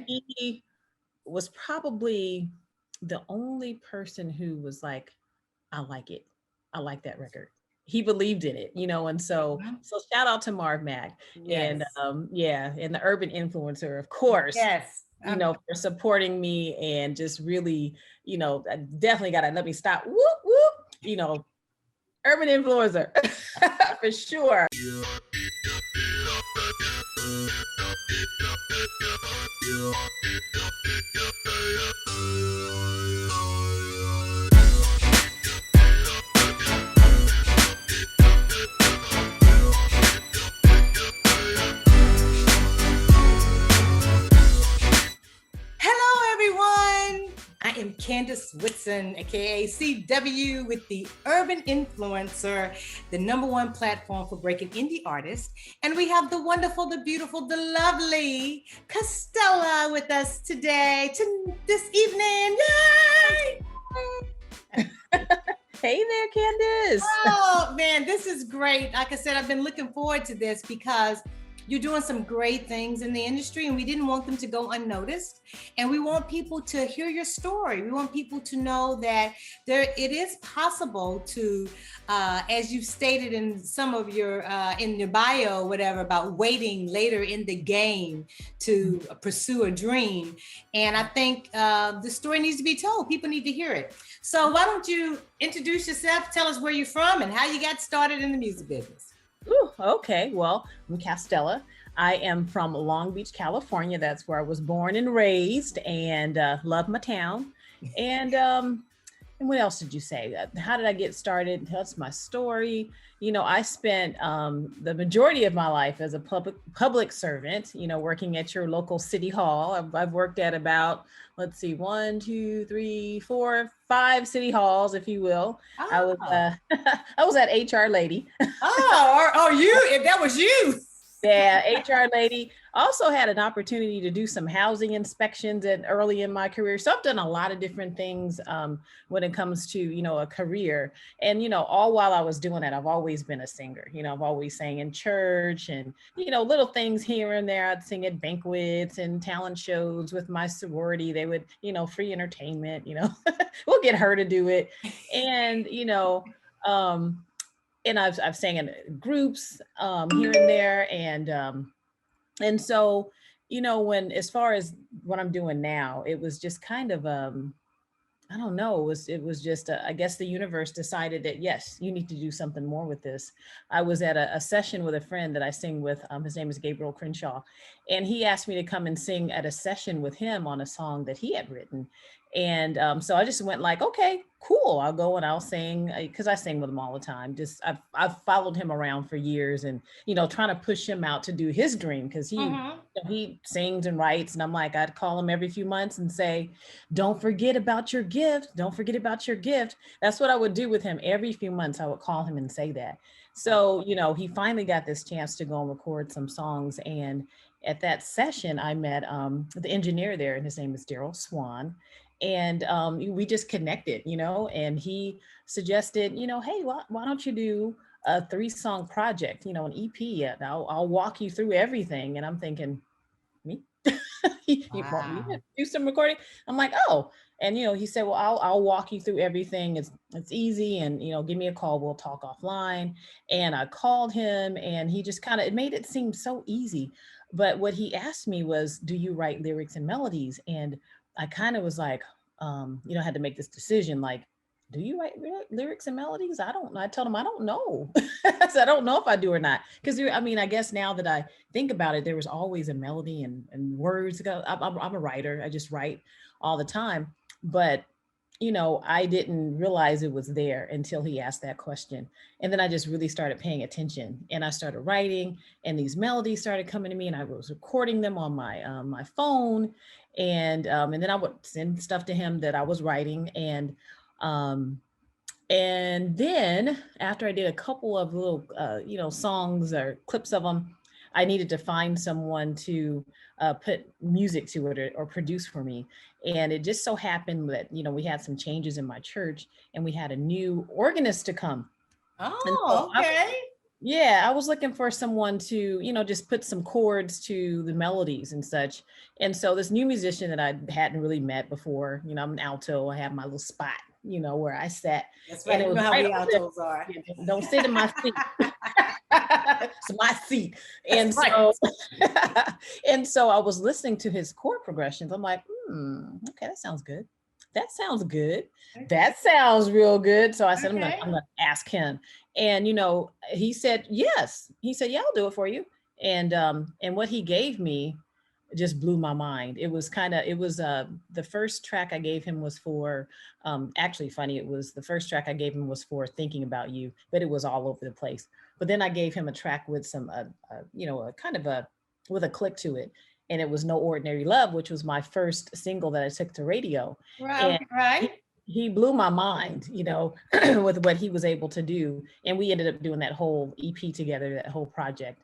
he was probably the only person who was like, I like it. I like that record. He believed in it, and so shout out to Marv Mac and Yes. yeah, and the urban influencer, of course, Yes. for supporting me and just really, I definitely gotta let me stop. Whoop whoop, urban influencer for sure. Hello, everyone. I am Candace Whitson, aka CW, with the Urban Influencer, the #1 platform for breaking indie artists. And we have the wonderful, the beautiful, the lovely Castella with us today, this evening. Yay! Hey there, Candace. Oh, man, this is great. Like I said, I've been looking forward to this because you're doing some great things in the industry and we didn't want them to go unnoticed. And we want people to hear your story. We want people to know that it is possible to, as you've stated in some of your, in your bio, whatever, about waiting later in the game to pursue a dream. And I think the story needs to be told. People need to hear it. So why don't you introduce yourself, tell us where you're from and how you got started in the music business. Ooh, okay, well, I'm Castella. I am from Long Beach, California. That's where I was born and raised, and love my town. And what else did you say? How did I get started? That's my story. I spent the majority of my life as a public servant. Working at your local city hall. I've worked at about, let's see, 1, 2, 3, 4, 5 city halls, if you will. Oh. I was I was that HR lady. You? That was you. Yeah, HR lady. Also had an opportunity to do some housing inspections early in my career. So I've done a lot of different things when it comes to, a career. And, all while I was doing that, I've always been a singer. I've always sang in church and, little things here and there. I'd sing at banquets and talent shows with my sorority. They would, free entertainment, we'll get her to do it. And, and I've sang in groups here and there, and so when as far as what I'm doing now, it was just kind of I don't know, it was just I guess the universe decided that yes, you need to do something more with this. I was at a session with a friend that I sing with. His name is Gabriel Crenshaw, and he asked me to come and sing at a session with him on a song that he had written. And so I just went like, okay, cool. I'll go and I'll sing because I sing with him all the time. Just I've followed him around for years, and trying to push him out to do his dream because he sings and writes, and I'm like, I'd call him every few months and say, don't forget about your gift. Don't forget about your gift. That's what I would do with him every few months. I would call him and say that. So he finally got this chance to go and record some songs, and at that session, I met the engineer there, and his name is Daryl Swan. And we just connected, and he suggested, hey, why don't you do a 3-song project, an EP, and I'll walk you through everything. And I'm thinking, me? You want me to do some recording? I'm like, oh. And he said, well, I'll walk you through everything. It's easy, and give me a call, we'll talk offline. And I called him, and he just it made it seem so easy. But what he asked me was, do you write lyrics and melodies? And I kind of was like, I had to make this decision, like, do you write lyrics and melodies? I told him, I don't know. I said, I don't know if I do or not. Because I guess now that I think about it, there was always a melody and words. I'm a writer. I just write all the time. But, I didn't realize it was there until he asked that question. And then I just really started paying attention, and I started writing, and these melodies started coming to me, and I was recording them on my phone. And then I would send stuff to him that I was writing. Um, and then after I did a couple of little, songs or clips of them, I needed to find someone to put music to it or produce for me. And it just so happened that, we had some changes in my church, and we had a new organist to come. And so Oh, okay. Yeah, I was looking for someone to, just put some chords to the melodies and such. And so this new musician that I hadn't really met before, I'm an alto, I have my little spot, where I sat. That's And right. it You was know how right we over there. altos are. Don't sit in my seat. It's my seat. And That's so right. and so I was listening to his chord progressions. I'm like, okay, that sounds good. That sounds good. That sounds real good. So I said, Okay. I'm gonna ask him. And he said yes. He said, yeah, I'll do it for you. And what he gave me just blew my mind. The first track I gave him was for actually funny, it was the first track I gave him was for Thinking About You, but it was all over the place. But then I gave him a track with some a kind of a with a click to it, and it was No Ordinary Love, which was my first single that I took to radio. Right. And Right. he blew my mind, with what he was able to do. And we ended up doing that whole EP together, that whole project.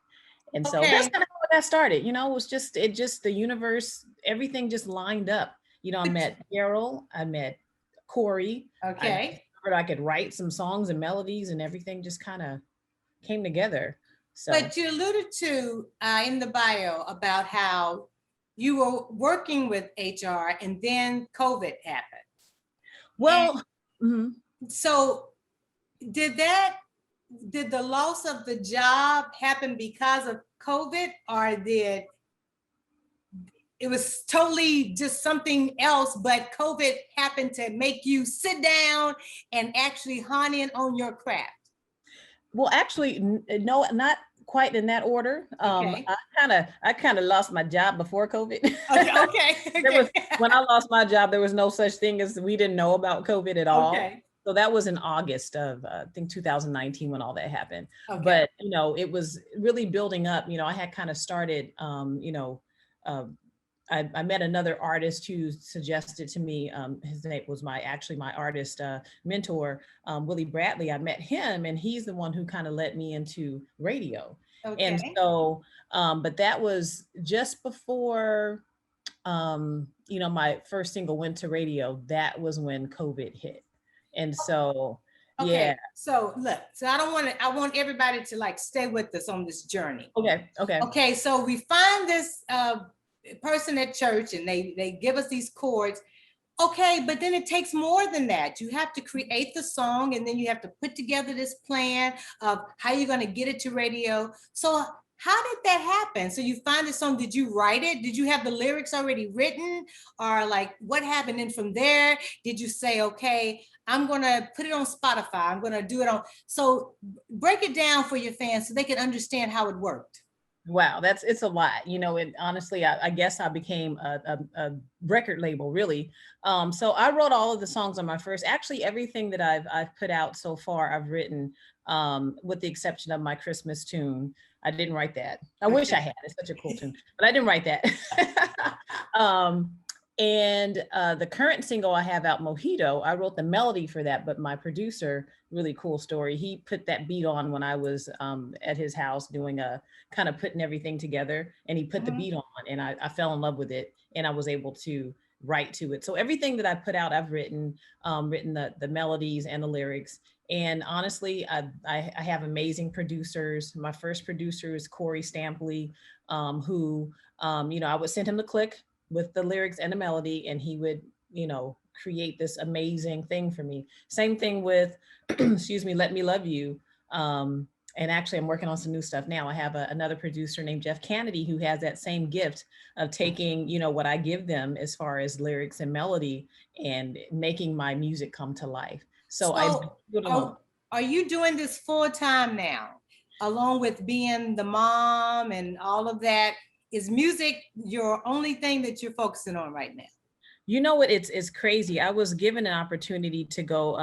And so that's Okay. kind of how that started. It was just the universe, everything just lined up. I met Daryl, I met Corey. I Okay. discovered I could write some songs and melodies, and everything just kind of came together. So But you alluded to in the bio about how you were working with HR and then COVID happened. well, So did the loss of the job happen because of COVID, or did it was totally just something else, but COVID happened to make you sit down and actually hone in on your craft? well, actually, no, not quite in that order. Okay. I kind of lost my job before COVID. Okay. When I lost my job, there was no such thing as, we didn't know about COVID at all. Okay. So that was in August of I think 2019 when all that happened. Okay. But it was really building up. I had kind of started. I met another artist who suggested to me. His name was my artist mentor, Willie Bradley. I met him, and he's the one who kind of led me into radio. Okay. And so, but that was just before my first single went to radio. That was when COVID hit. And so, okay. Yeah. So look, I want everybody to like stay with us on this journey. Okay. So we find this person at church and they give us these chords. Okay, but then it takes more than that. You have to create the song, and then you have to put together this plan of how you're going to get it to radio. So how did that happen? So you find the song, did you write it? Did you have the lyrics already written? Or like what happened? And from there, did you say, okay, I'm going to put it on Spotify. I'm going to do it on. So break it down for your fans so they can understand how it worked. Wow, it's a lot, and honestly, I guess I became a record label, really. So I wrote all of the songs on my first, actually everything that I've put out so far, I've written, with the exception of my Christmas tune. I didn't write that. I wish I had. It's such a cool tune, but I didn't write that. And the current single I have out, Mojito, I wrote the melody for that, but my producer, really cool story, he put that beat on when I was at his house doing kind of putting everything together, and he put the beat on, and I fell in love with it, and I was able to write to it. So everything that I put out, I've written the melodies and the lyrics. And honestly, I have amazing producers. My first producer is Corey Stampley, who, I would send him the click with the lyrics and the melody, and he would, create this amazing thing for me. Same thing with, excuse me, Let Me Love You. And actually, I'm working on some new stuff now. I have another producer named Jeff Kennedy who has that same gift of taking, what I give them as far as lyrics and melody, and making my music come to life. So are you doing this full time now, along with being the mom and all of that? Is music your only thing that you're focusing on right now? You know what? It's crazy. I was given an opportunity to go,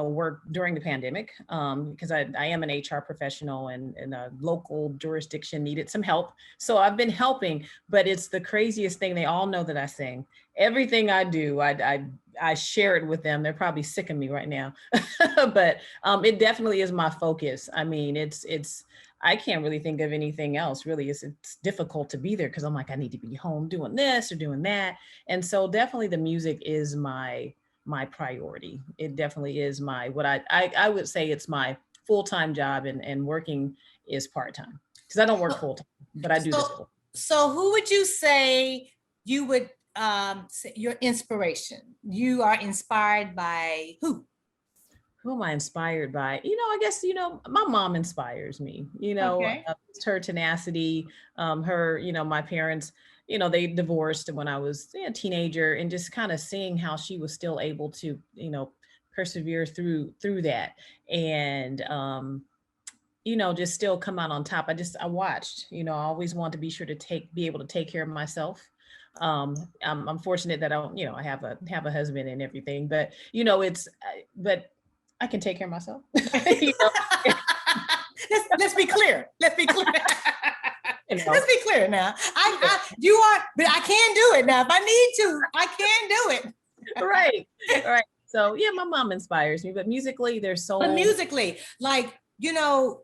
work during the pandemic, because I am an HR professional, and a local jurisdiction needed some help. So I've been helping, but it's the craziest thing. They all know that I sing. Everything I do, I share it with them. They're probably sick of me right now, but it definitely is my focus. I mean, I can't really think of anything else, really. It's difficult to be there because I'm like, I need to be home doing this or doing that. And so definitely the music is my priority. It definitely is what I would say it's my full-time job, and working is part-time because I don't work full-time, but I do this full. So who would you say you would say your inspiration? You are inspired by who? Who am I inspired by? I guess, my mom inspires me, Okay. it's her tenacity, her, my parents, they divorced when I was a teenager, and just kind of seeing how she was still able to, persevere through that. And, just still come out on top. I watched, I always want to be sure to be able to take care of myself. I'm fortunate that I don't, I have a husband and everything, but but I can take care of myself. Let's be clear. Let's be clear. Let's be clear now. You are, but I can do it now. If I need to, I can do it. Right. So yeah, my mom inspires me, but musically, there's so. But musically, like,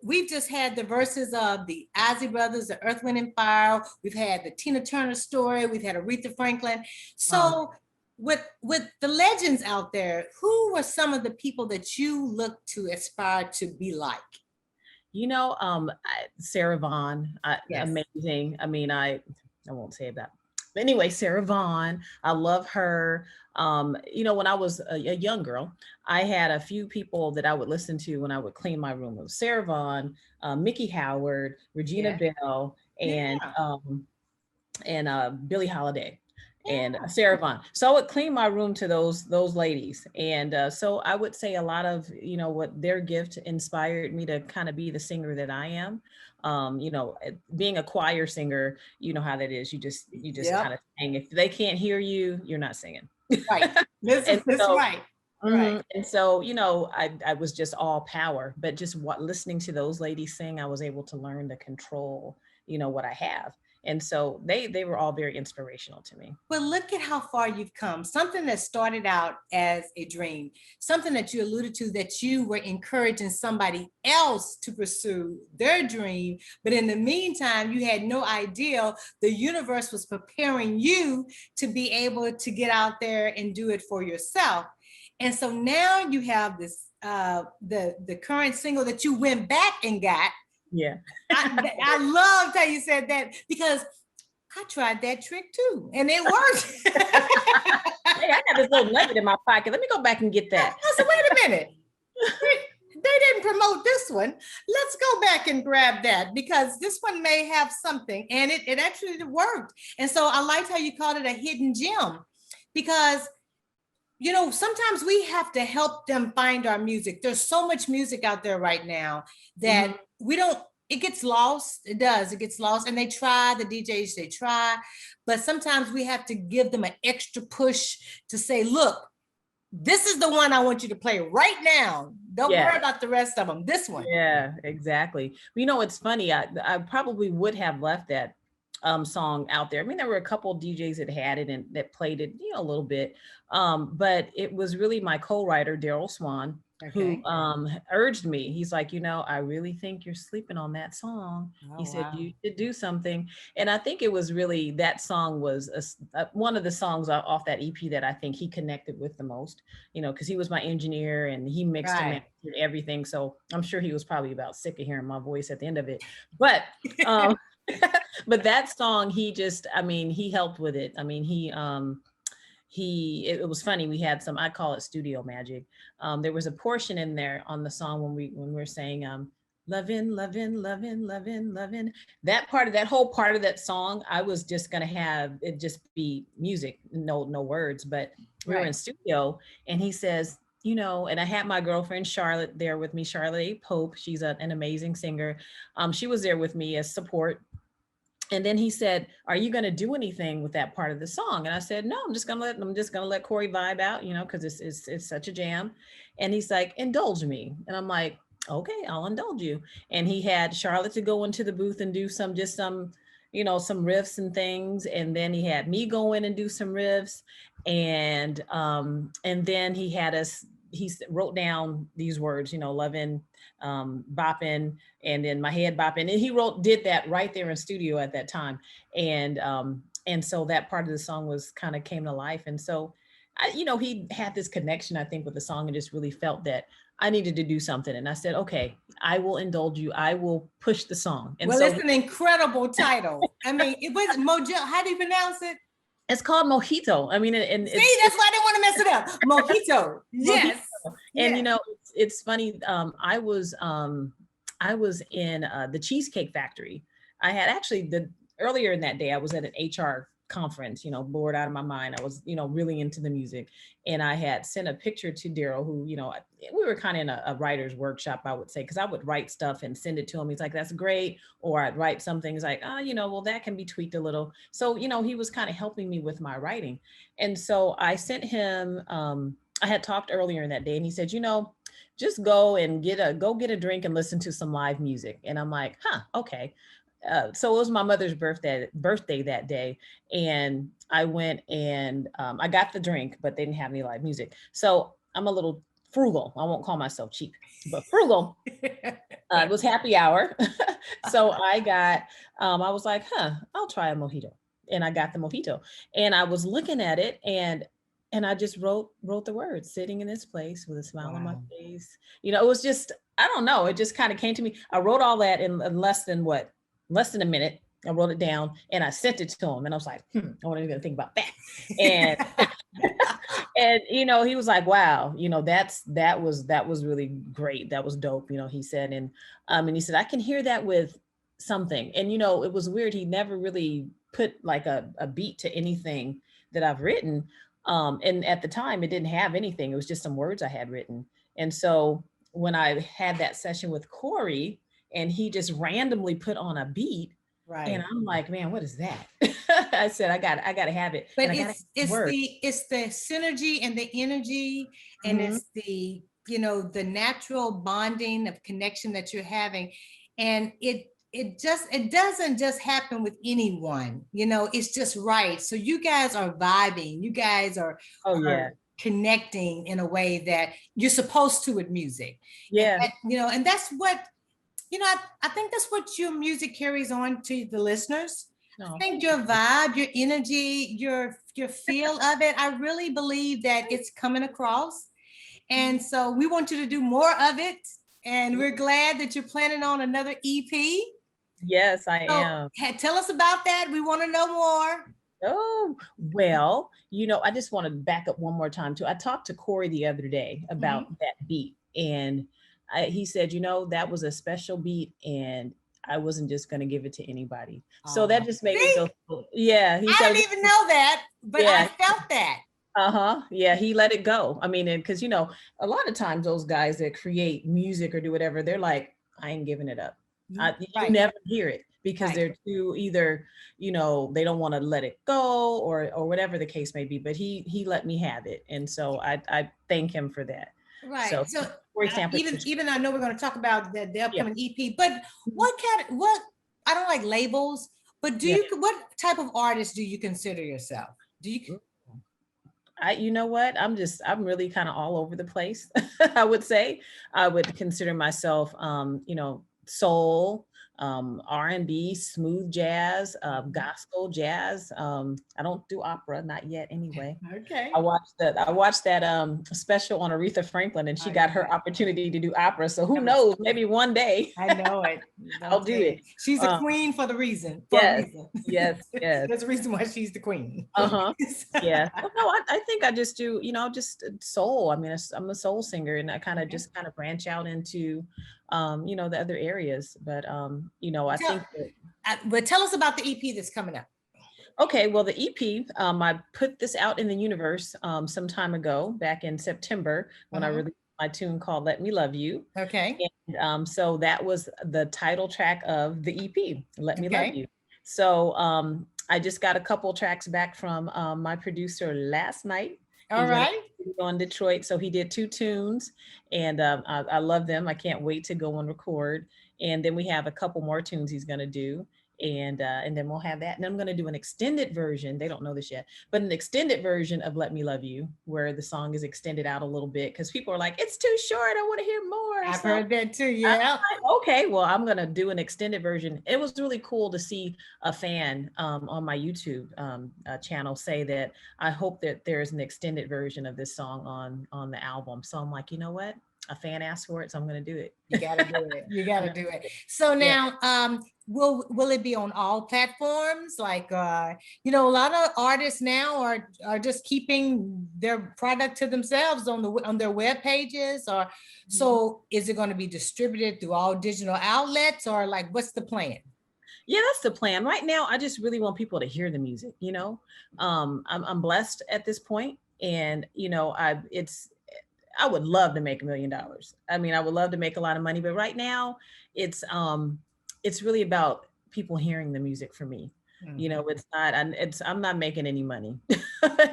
we've just had the verses of the Ozzy Brothers, the Earth, Wind and Fire. We've had the Tina Turner story. We've had Aretha Franklin. So with the legends out there, who were some of the people that you look to aspire to be like? Sarah Vaughan, Yes. Amazing. I mean, I won't say that. But anyway, Sarah Vaughan, I love her. When I was a young girl, I had a few people that I would listen to when I would clean my room. It was Sarah Vaughan, Mickey Howard, Regina Bell, and Billie Holiday. And Sarah Vaughan. So I would clean my room to those ladies. And so I would say a lot of, what their gift inspired me to kind of be the singer that I am. Being a choir singer, you know how that is. You just kind of sing. If they can't hear you, you're not singing. Right. This is right. Right. And so, I was just all power, but just listening to those ladies sing, I was able to learn to control, what I have. And so they were all very inspirational to me. Well, look at how far you've come. Something that started out as a dream, something that you alluded to, that you were encouraging somebody else to pursue their dream. But in the meantime, you had no idea the universe was preparing you to be able to get out there and do it for yourself. And so now you have this, the current single that you went back and got. Yeah. I loved how you said that, because I tried that trick too, and it worked. Hey, I got this little nugget in my pocket. Let me go back and get that. I said, wait a minute. They didn't promote this one. Let's go back and grab that, because this one may have something, and it actually worked. And so I liked how you called it a hidden gem, because sometimes we have to help them find our music. There's so much music out there right now that it gets lost. It does. It gets lost. And the DJs, they try, but sometimes we have to give them an extra push to say, look, this is the one I want you to play right now. Don't worry about the rest of them. This one. Yeah, exactly. It's funny. I probably would have left that song out there. I mean, there were a couple of DJs that had it and that played it, a little bit. But it was really my co-writer, Daryl Swan, who urged me. He's like, I really think you're sleeping on that song. He said, you should do something. And I think it was really, that song was one of the songs off that EP that I think he connected with the most, because he was my engineer and he mixed and mastered everything. So I'm sure he was probably about sick of hearing my voice at the end of it. But but that song, he helped with it. I mean, it was funny. We had some, I call it studio magic. There was a portion in there on the song when we're saying, lovin', lovin', lovin', lovin', lovin'. That whole part of that song, I was just going to have it just be music, no words, but we were in studio, and he says, and I had my girlfriend Charlotte there with me, Charlotte A. Pope. She's an amazing singer. She was there with me as support. And then he said, are you going to do anything with that part of the song? And I said, no, I'm just going to let Corey vibe out, because it's such a jam. And he's like, indulge me. And I'm like, okay, I'll indulge you. And he had Charlotte to go into the booth and do some riffs and things. And then he had me go in and do some riffs. And then he wrote down these words, loving, bopping, and then my head bopping. And he did that right there in studio at that time. And so that part of the song came to life. And so, he had this connection, I think, with the song and just really felt that I needed to do something. And I said, okay, I will indulge you. I will push the song. And well, so it's an incredible title. I mean, it was Mojo. How do you pronounce it? it's called Mojito. I mean, and see, that's why I didn't want to mess it up. Mojito. Yes. Mojito. And yes. it's funny. I was in the Cheesecake Factory. I had actually earlier in that day, I was at an HR conference, bored out of my mind. I was, really into the music. And I had sent a picture to Daryl, who, we were kind of in a writer's workshop, I would say, because I would write stuff and send it to him. He's like, that's great. Or I'd write some things like, well, that can be tweaked a little. So, he was kind of helping me with my writing. And so I sent him, I had talked earlier in that day and he said, just go and get a drink and listen to some live music. And I'm like, okay. So it was my mother's birthday that day. And I went and I got the drink, but they didn't have any live music. So I'm a little frugal. I won't call myself cheap, but frugal. It was happy hour. So I was like, I'll try a mojito. And I got the mojito and I was looking at it and I just wrote the words, sitting in this place with a smile on my face. It was just, I don't know. It just kind of came to me. I wrote all that in less than a minute. I wrote it down and I sent it to him and I was like, I wasn't even gonna think about that. And, and, he was like, wow, that was really great. That was dope. He said, and he said, I can hear that with something. And, it was weird. He never really put like a beat to anything that I've written. And at the time it didn't have anything. It was just some words I had written. And so when I had that session with Corey, and he just randomly put on a beat. Right. And I'm like, man, what is that? I said, I got to have it. But it's the synergy and the energy, and it's the, the natural bonding of connection that you're having. And it doesn't just happen with anyone, it's just right. So you guys are vibing, you guys are connecting in a way that you're supposed to with music. Yeah. And and that's what, I think that's what your music carries on to the listeners. I think your vibe, your energy, your feel of it, I really believe that it's coming across. And so we want you to do more of it. And we're glad that you're planning on another EP. Yes, I am. Tell us about that. We want to know more. Oh, well, I just want to back up one more time too. I talked to Corey the other day about that beat, and he said, that was a special beat and I wasn't just going to give it to anybody. So that just made me feel, yeah. I didn't even know that, but I felt that. Yeah, he let it go. I mean, because, a lot of times those guys that create music or do whatever, they're like, I ain't giving it up. You never hear it because they're too either, they don't want to let it go or whatever the case may be. But he let me have it. And so I thank him for that. Right. So for example, even I know we're going to talk about the upcoming EP, but what I don't like labels, but what type of artist do you consider yourself? Do you? You know what? I'm really kind of all over the place. I would say I would consider myself, soul, R&B, smooth jazz, gospel jazz. I don't do opera, not yet anyway. Okay. I watched that special on Aretha Franklin and she got her opportunity to do opera. So who knows, maybe one day. I know it. I'll do it. She's a queen for the reason. Yes. There's a reason why she's the queen. Yeah. Well, no, I think I just do, just soul. I mean, I'm a soul singer and I kind of branch out into, the other areas. But, I think but tell us about the EP that's coming up. Okay, well, the EP, I put this out in the universe some time ago, back in September, when I released my tune called Let Me Love You. Okay. And so that was the title track of the EP, Let Me Love You. So I just got a couple tracks back from my producer last night. All right. On Detroit. So he did 2 tunes and I love them. I can't wait to go and record. And then we have a couple more tunes he's going to do. and then we'll have that. And I'm going to do an extended version. They don't know this yet, but an extended version of Let Me Love You, where the song is extended out a little bit because people are like, it's too short. I want to hear more. I've heard that too. Yeah. Like, okay, well, I'm going to do an extended version. It was really cool to see a fan on my YouTube channel say that I hope that there's an extended version of this song on the album. So I'm like, you know what? A fan asked for it, so I'm going to do it. You got to do it. You got to do it. So now, will it be on all platforms? Like, you know, a lot of artists now are just keeping their product to themselves on their web pages, or so is it going to be distributed through all digital outlets, or like, what's the plan? Yeah, that's the plan. Right now, I just really want people to hear the music, you know. I'm blessed at this point, and you know, I would love to make $1 million. I mean, I would love to make a lot of money, but right now it's really about people hearing the music for me. You know, I'm not making any money.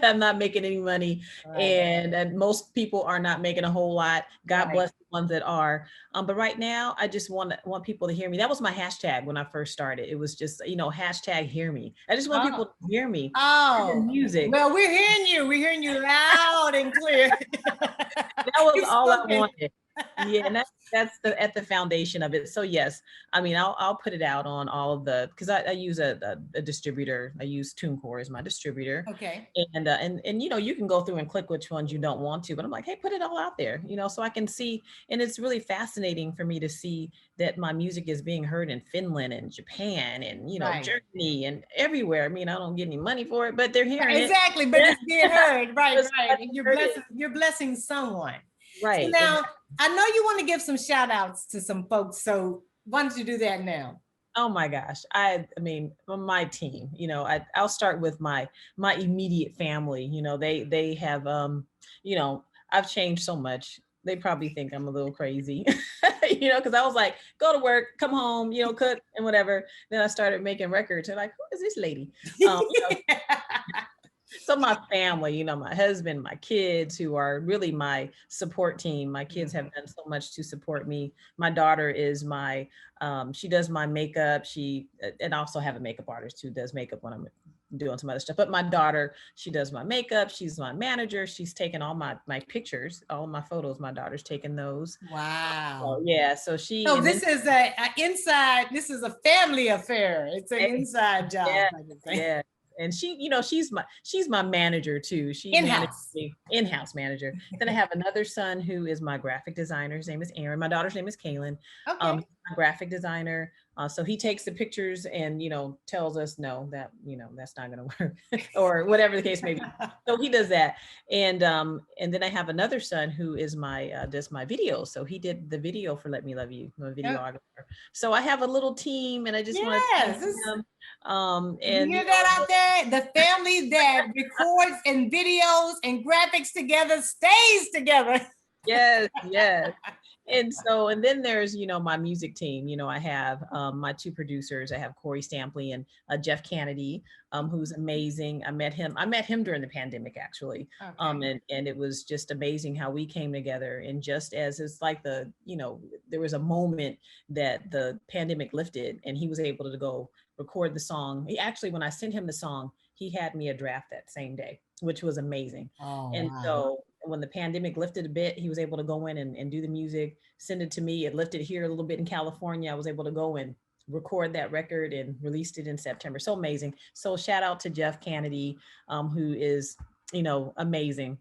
I'm not making any money. Right. And most people are not making a whole lot. God bless the ones that are. But right now I just want people to hear me. That was my hashtag when I first started. It was just, you know, hashtag hear me. I just want people to hear me. Oh, music. Well, we're hearing you. We're hearing you loud and clear. That was all I wanted. Yeah, and that's at the foundation of it. So yes, I mean, I'll put it out on all of the, because I use a distributor. I use TuneCore as my distributor. Okay. And you know, you can go through and click which ones you don't want to, but I'm like, hey, put it all out there, you know, so I can see. And it's really fascinating for me to see that my music is being heard in Finland and Japan and, you know, Germany and everywhere. I mean, I don't get any money for it, but they're hearing it. Exactly, but it's being heard. Right. And you're blessing someone. Right. So now, I know you want to give some shout outs to some folks. So why don't you do that now? Oh my gosh. I mean, my team, you know, I'll start with my immediate family. You know, they have, you know, I've changed so much. They probably think I'm a little crazy, you know, because I was like, go to work, come home, you know, cook and whatever. Then I started making records. They're like, who is this lady? You know, so my family, you know, my husband, my kids, who are really my support team. My kids have done so much to support me. My daughter is my, she does my makeup. And I also have a makeup artist who does makeup when I'm doing some other stuff. But my daughter, she does my makeup. She's my manager. She's taken all my pictures, all my photos. My daughter's taken those. Wow. So, yeah. So she. So this is a inside. This is a family affair. It's an inside job. Yeah. Yeah. And she, you know, she's my manager too. She in-house manager. Then I have another son who is my graphic designer. His name is Aaron. My daughter's name is Kaylin. Okay. My graphic designer. So he takes the pictures and, you know, tells us, no, that, you know, that's not going to work or whatever the case may be. So he does that. And then I have another son who is does my video. So he did the video for Let Me Love You, my videographer. So I have a little team and I just want to thank them. And you hear that out there? The family that records and videos and graphics together stays together. Yes, yes. And then there's, you know, my music team. You know, I have my two producers. I have Corey Stampley and Jeff Kennedy, who's amazing. I met him during the pandemic, actually. Okay. And it was just amazing how we came together. And just as it's like you know, there was a moment that the pandemic lifted and he was able to go record the song. He actually, when I sent him the song, he had me a draft that same day, which was amazing. Oh, and wow. So when the pandemic lifted a bit, he was able to go in and do the music, send it to me. It lifted here a little bit in California. I was able to go and record that record and released it in September. So amazing. So shout out to Jeff Kennedy, who is, you know, amazing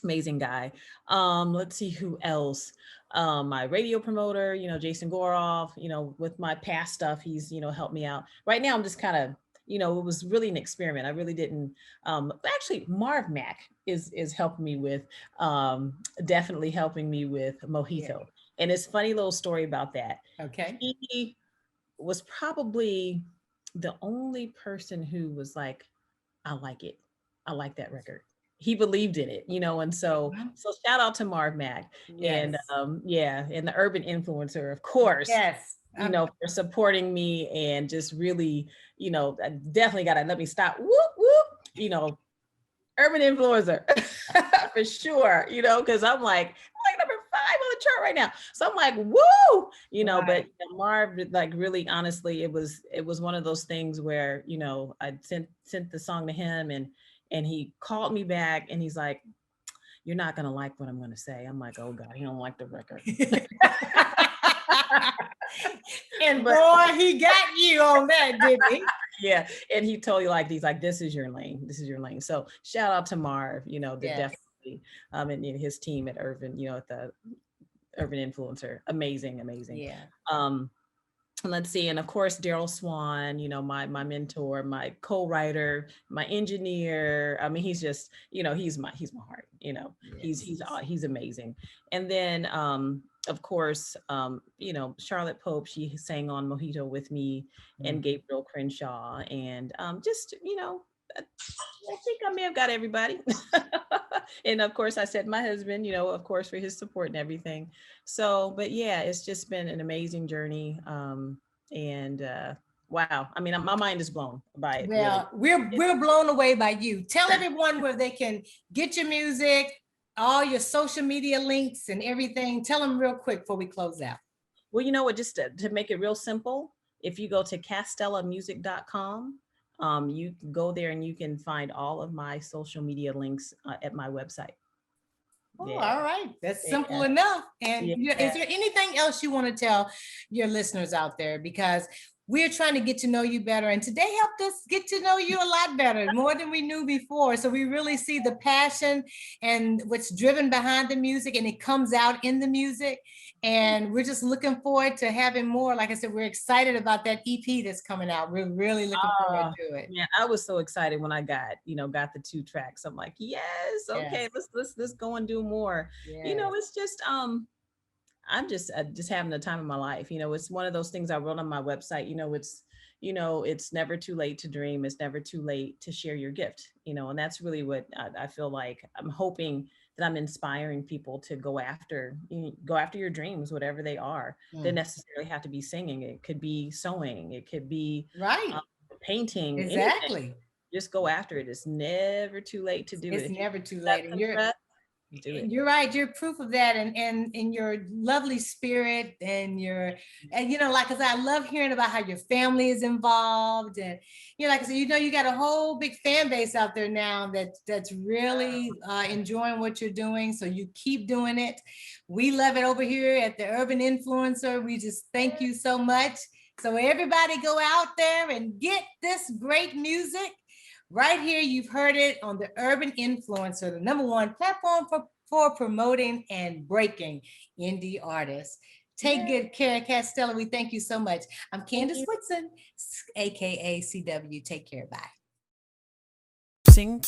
guy. Let's see who else. My radio promoter, you know, Jason Goroff, you know, with my past stuff, he's, you know, helped me out. Right now, I'm just kind of, you know, it was really an experiment. I really didn't, actually Marv Mack is helping me with, definitely helping me with Mojito. Yeah. And it's a funny little story about that. Okay. He was probably the only person who was like, I like it. I like that record. He believed in it, you know, and so shout out to Marv Mack. Yes. And and the Urban Influencer, of course. Yes. You know, for supporting me and just really, you know, I definitely got to let me stop. Whoop, whoop, you know, Urban Influencer for sure, you know, because I'm like number 5 on the chart right now. So I'm like, woo, you know, Right. but Marv, like really honestly, it was one of those things where, you know, I sent the song to him and he called me back and he's like, you're not gonna like what I'm gonna say. I'm like, oh God, he don't like the record. And But boy, he got you on that, didn't he? yeah, and he told you like he's like, this is your lane. This is your lane. So shout out to Marv, you know, the Yes. definitely and his team at Urban, you know, at the Urban Influencer. Amazing, amazing. Yeah. Let's see, and of course Daryl Swan, you know, my mentor, my co-writer, my engineer. I mean, he's just, you know, he's my heart, you know. Yes. He's amazing. And then of course, you know, Charlotte Pope, she sang on Mojito with me, and Gabriel Crenshaw, and just, you know, I think I may have got everybody. And of course, I said my husband, you know, of course, for his support and everything. So, but yeah, it's just been an amazing journey. And wow, I mean, my mind is blown by it. Well, Really. we're blown away by you. Tell everyone where they can get your music, all your social media links and everything. Tell them real quick before we close out. Well, you know what, just to make it real simple, if you go to castellamusic.com, you can go there and you can find all of my social media links at my website. Oh, Yeah. all right. That's simple enough. And is there anything else you want to tell your listeners out there? Because we're trying to get to know you better. And today helped us get to know you a lot better, more than we knew before. So we really see the passion and what's driven behind the music, and it comes out in the music. And we're just looking forward to having more. Like I said, we're excited about that EP that's coming out. We're really looking forward to it. Yeah, I was so excited when I got the 2 tracks. I'm like, yes, okay, let's go and do more. Yes. You know, it's just I'm just having the time of my life. You know, it's one of those things I wrote on my website. It's never too late to dream. It's never too late to share your gift. You know, and that's really what I feel like. I'm hoping that I'm inspiring people to go after your dreams, whatever they are. They necessarily have to be singing. It could be sewing. It could be painting. Exactly. Anything. Just go after it. It's never too late to do it. It's never too late. And you're right. You're proof of that, and your lovely spirit, and you know, like, cause I love hearing about how your family is involved, and you know, like I said, you know, you got a whole big fan base out there now that's really enjoying what you're doing. So you keep doing it. We love it over here at the Urban Influencer. We just thank you so much. So everybody go out there and get this great music. Right here, you've heard it on the Urban Influencer, the #1 platform for promoting and breaking indie artists. Take good care, Castella. We thank you so much. I'm Candace Woodson, aka CW. Take care. Bye. Sing.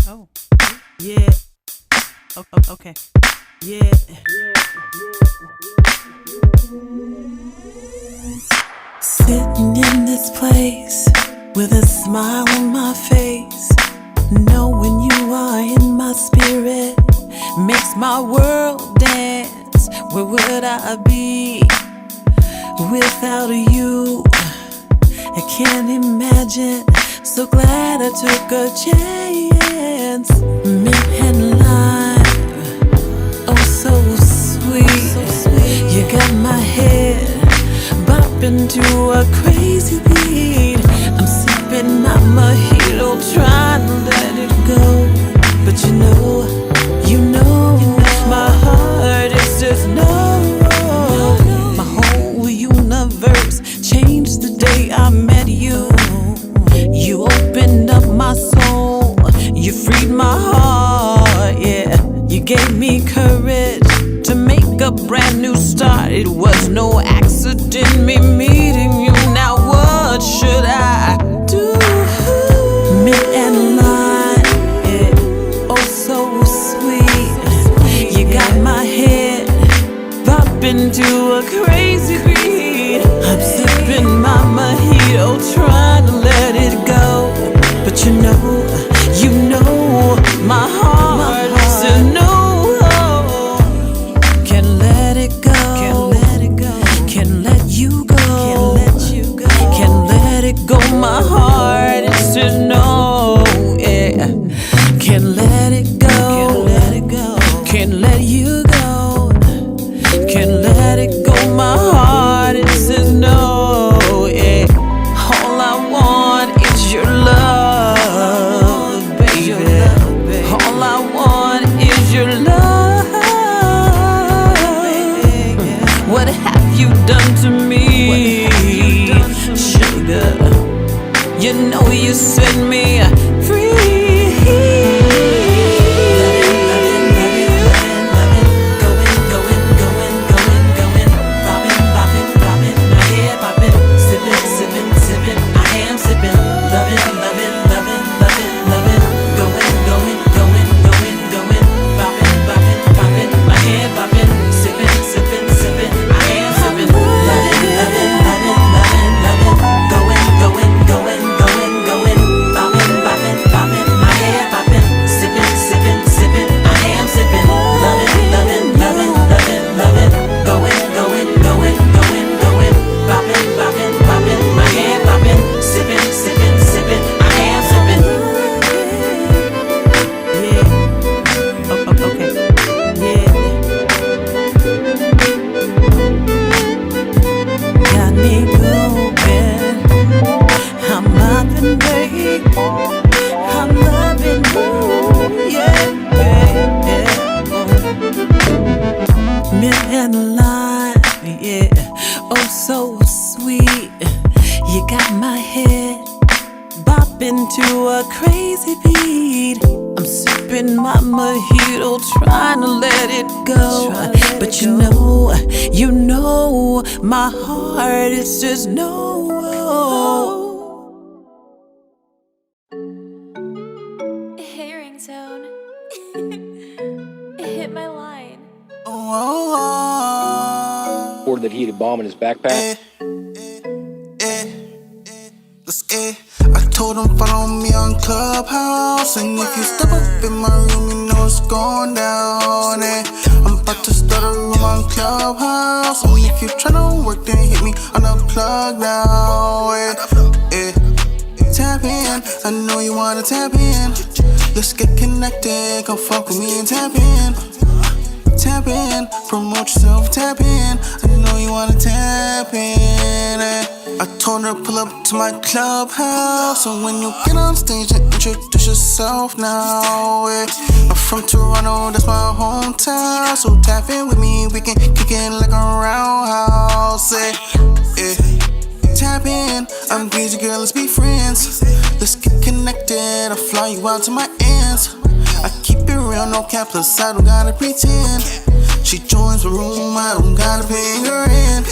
Oh, yeah. Okay. Yeah. Sitting in this place with a smile on my face, knowing you are in my spirit makes my world dance. Where would I be without you? I can't imagine. So glad I took a chance. Manhattan Live, oh so sweet. You got my head bopping to a crazy beat. I'm sipping my mojito, trying to let it go. But you know, my heart is just no. My whole universe changed the day I met you. You opened up my soul, you freed my heart, yeah. You gave me courage to make a brand new start. It was no accident, me meeting you. Now what should I do? Mint and lime, yeah. Oh so sweet. You got my head bopping to a crazy beat. I'm sipping my mojito, trying to let it go. But you know, my heart says no. Can't let it go. Can't let you go. Can't let it go. My heart it says no. Yeah. Can't let it go. Can't let you go. you set me free. To a crazy beat, I'm sipping my Mojito, trying to let it go. But you know, my heart is just no. Hey, ringtone. It hit my line. Ordered that heated bomb in his backpack. I told him follow me on Clubhouse, and if you step up in my room, you know it's going down. And I'm about to start a room on Clubhouse, and if you tryna work, then hit me on the plug now. Tap in, I know you wanna tap in. Let's get connected, come fuck with me and tap in. Tap in, promote yourself, tap in. I know you wanna tap in. I told her pull up to my Clubhouse, so when you get on stage and introduce yourself now. I'm from Toronto, that's my hometown, so tap in with me, we can kick it like a roundhouse. Tap in, I'm Greezy, girl, let's be friends. Let's get connected, I'll fly you out to my ends. I keep it real, no cap, plus I don't gotta pretend. She joins the room, I don't gotta pay her in.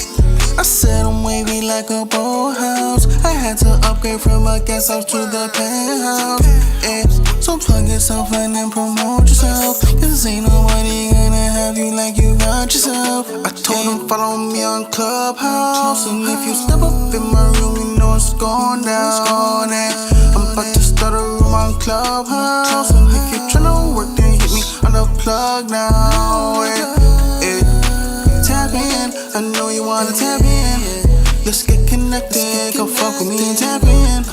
I said I'm wavy like a boathouse. I had to upgrade from a guest house to the penthouse. So plug yourself in and promote yourself, cause ain't nobody gonna have you like you got yourself. I told him follow me on Clubhouse, and if you step up in my room, you know it's going down. I'm about to start a room on Clubhouse, and if you tryna work, then hit me on the plug now. Tap in, I know you wanna tap in. Let's get connected, come fuck with me and tap in.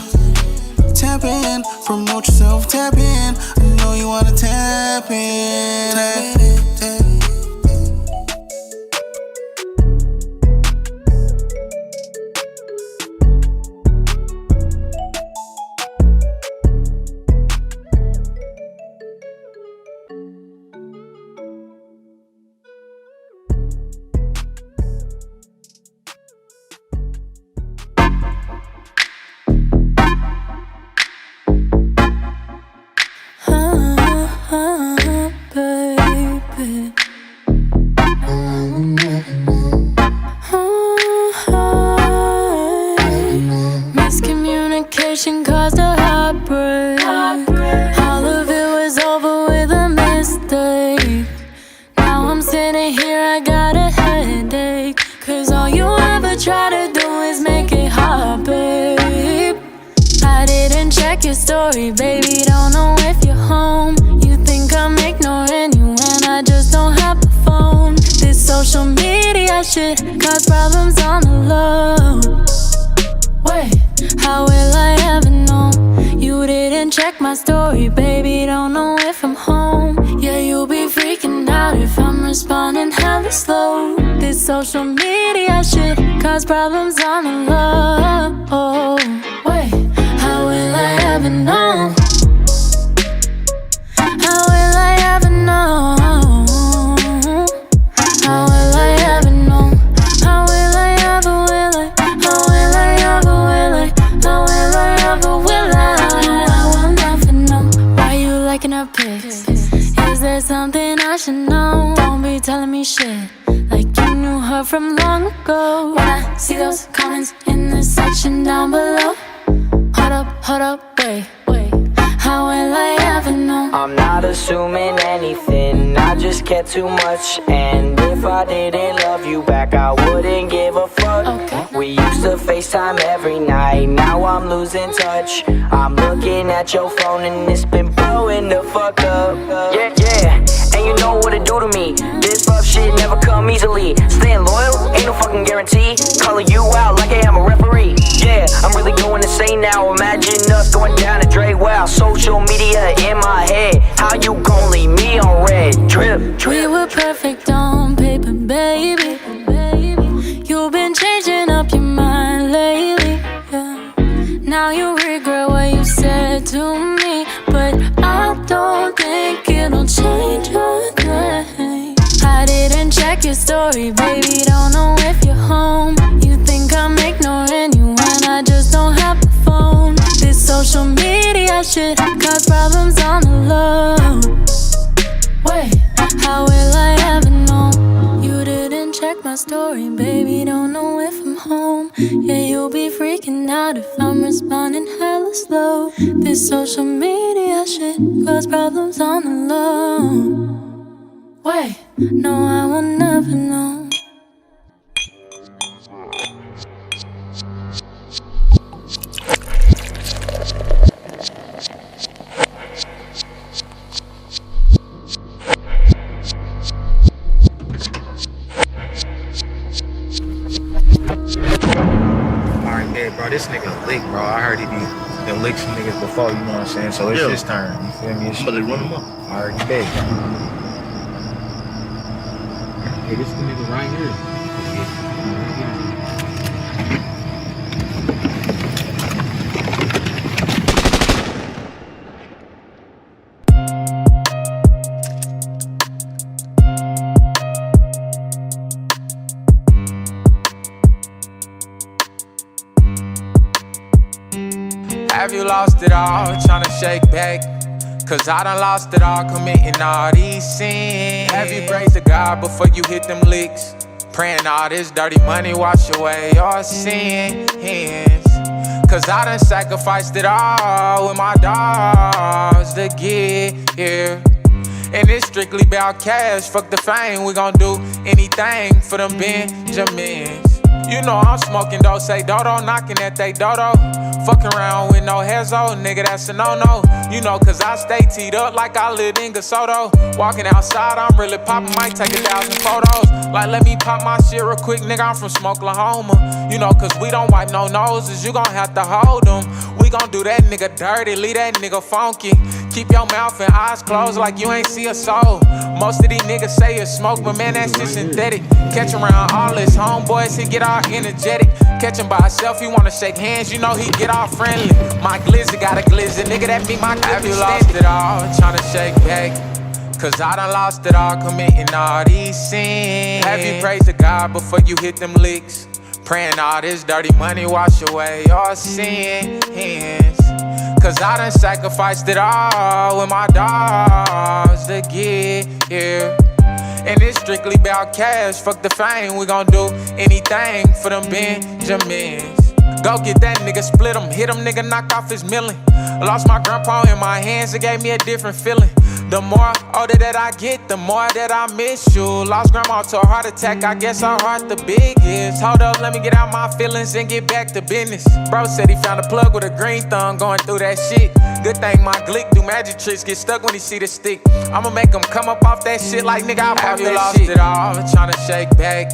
Tap in, promote yourself, tap in. I know you wanna tap in. Miscommunication caused a heartbreak. All of it was over with a mistake. Now I'm sitting here, I got a headache, cause all you ever try to do is make it hard, babe. I didn't check your story, baby, don't know if you're home. You think I'm ignoring you when I just don't have the phone. This social media shit cause problems on the low. Wait, how will I ever know? You didn't check my story, baby, don't know if I'm home. Yeah, you'll be freaking out if I'm responding hella slow. This social media shit cause problems on the low. Wait, how will I ever know? How will I ever know? How will I ever know? How will I ever, will I? How will I ever, will I? How will I ever, will I? Is there something I should know? Don't be telling me shit like you knew her from long ago. When I see those comments in the section down below, hold up, wait. How will I ever know? I'm not assuming anything, I just care too much. And if I didn't love you back, I wouldn't give a fuck. Okay. We used to FaceTime every night, now I'm losing touch. I'm looking at your phone and it's been blowing the fuck up. Yeah, and you know what it do to me. This love shit never come easily. Staying loyal, ain't no fucking guarantee. Calling you out like I am a referee. Yeah, I'm really going insane now. Imagine us going down a Dre. Wow, social media in my head. How you gon' leave me on red? Drip. We were perfect on paper, baby. You've been changing up your mind lately, yeah. Now you regret what you said to me, but I don't think it'll change a thing. I didn't check your story, baby, don't know if you're home. You think I'm ignoring you when I just don't have the phone. This social media shit cause problems on the low. Wait, how will I ever know? You didn't check my story, baby, don't know if I'm home. Yeah, you'll be freaking out if I'm responding hella slow. This social media shit cause problems on the low. Wait, no, I will never know. Bro, this nigga lick, bro. I heard he been lick some niggas before, you know what I'm saying? So it's his turn, you feel me? But they run him up. I already bet. Hey, this is the nigga right here. Have you lost it all, tryna shake back? Cause I done lost it all, committing all these sins. Have you prayed to God before you hit them licks? Praying all this dirty money wash away your sins. Cause I done sacrificed it all with my dogs to get here. And it's strictly about cash, fuck the fame. We gon' do anything for them Benjamins. You know I'm smoking Dose Dodo, knocking at they dodo. Fucking around with NoHezzo, nigga, that's a no-no. You know, cause I stay teed up like I lived in Gasoto. Walking outside, I'm really popping, might take 1,000 photos. Like, let me pop my shit real quick, nigga, I'm from Smokelahoma. You know, cause we don't wipe no noses, you gon' have to hold them. We gon' do that nigga dirty, leave that nigga funky. Keep your mouth and eyes closed like you ain't see a soul. Most of these niggas say it's smoke, but man, that shit synthetic. Catch around all his homeboys, he get all energetic. Catch him by himself, he wanna shake hands, you know he get all friendly. My glizzy got a glizzy, nigga, that be my glizzy. Have you lost it all, tryna shake back? Cause I done lost it all, committing all these sins. Have you prayed to God before you hit them licks? Praying all this dirty money wash away your sins. Cause I done sacrificed it all with my dogs to get here. And it's strictly about cash, fuck the fame. We gon' do anything for them Benjamins. Go get that nigga, split him, hit him, nigga, knock off his million. I lost my grandpa in my hands, it gave me a different feeling. The more older that I get, the more that I miss you. Lost grandma to a heart attack, I guess our heart the biggest. Hold up, let me get out my feelings and get back to business. Bro said he found a plug with a green thumb going through that shit. Good thing my glick do magic tricks, get stuck when he see the stick. I'ma make him come up off that shit like nigga, I bought that shit. Have you lost it all, tryna shake back?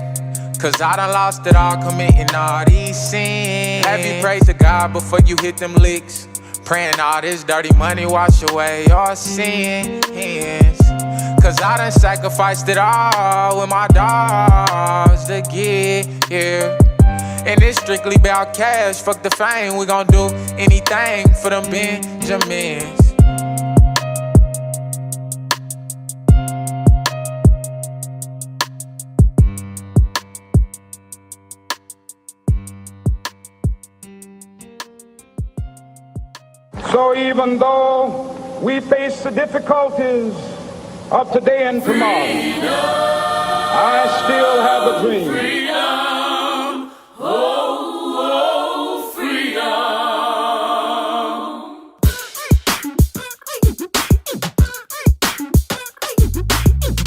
Cause I done lost it all, committing all these sins. Have you prayed to God before you hit them licks? Praying all this dirty money wash away your sins. Cause I done sacrificed it all with my dogs to get here. And it's strictly about cash, fuck the fame. We gon' do anything for them Benjamins. So even though we face the difficulties of today and tomorrow, I still have a dream. Freedom, oh, freedom.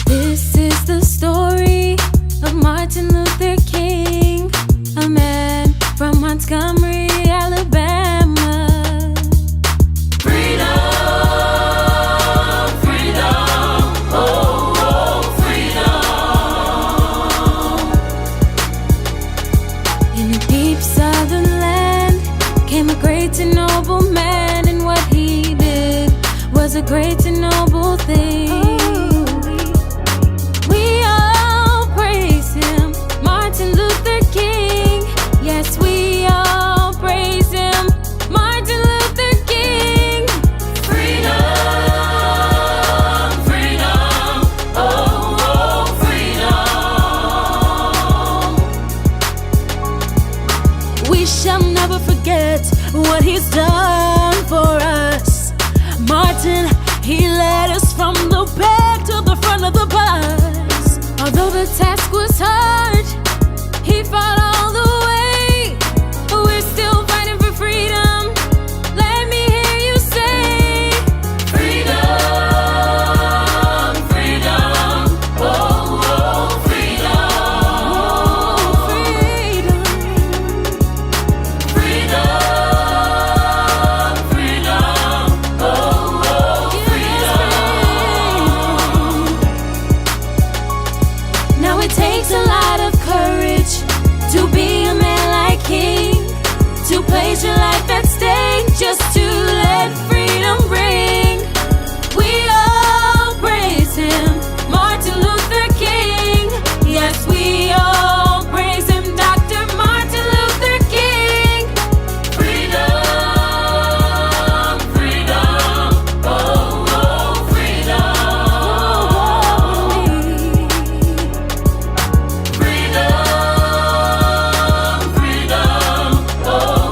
This is the story of Martin Luther King, a man from Montgomery, Alabama. Great and noble man, and what he did was a great and noble thing. We all praise him, Martin Luther King. Yes, we all praise him, Martin Luther King. Freedom, freedom, oh, oh, freedom. We shall never forget what he's done for us. Martin, he led us from the back to the front of the bus. Although the task was hard, he fought all the way. We're still fighting for freedom. Let me hear you say, freedom, freedom, oh, oh, freedom, freedom, freedom. Place your life at stake just to let freedom ring. We all praise him, Martin Luther King. Yes, we all praise him, Dr. Martin Luther King. Freedom, freedom, oh, oh, freedom. Freedom, freedom, oh.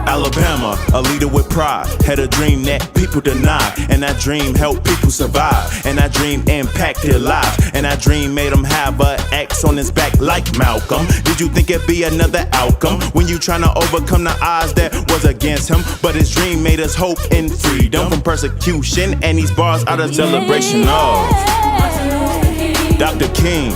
Alabama, a leader with pride, had a dream that people deny, and that dream helped people survive, and that dream impact their lives, and that dream made him have a X on his back like Malcolm. Did you think it'd be another outcome when you tryna overcome the odds that was against him? But his dream made us hope in freedom from persecution, and these bars are the celebration of Dr. King.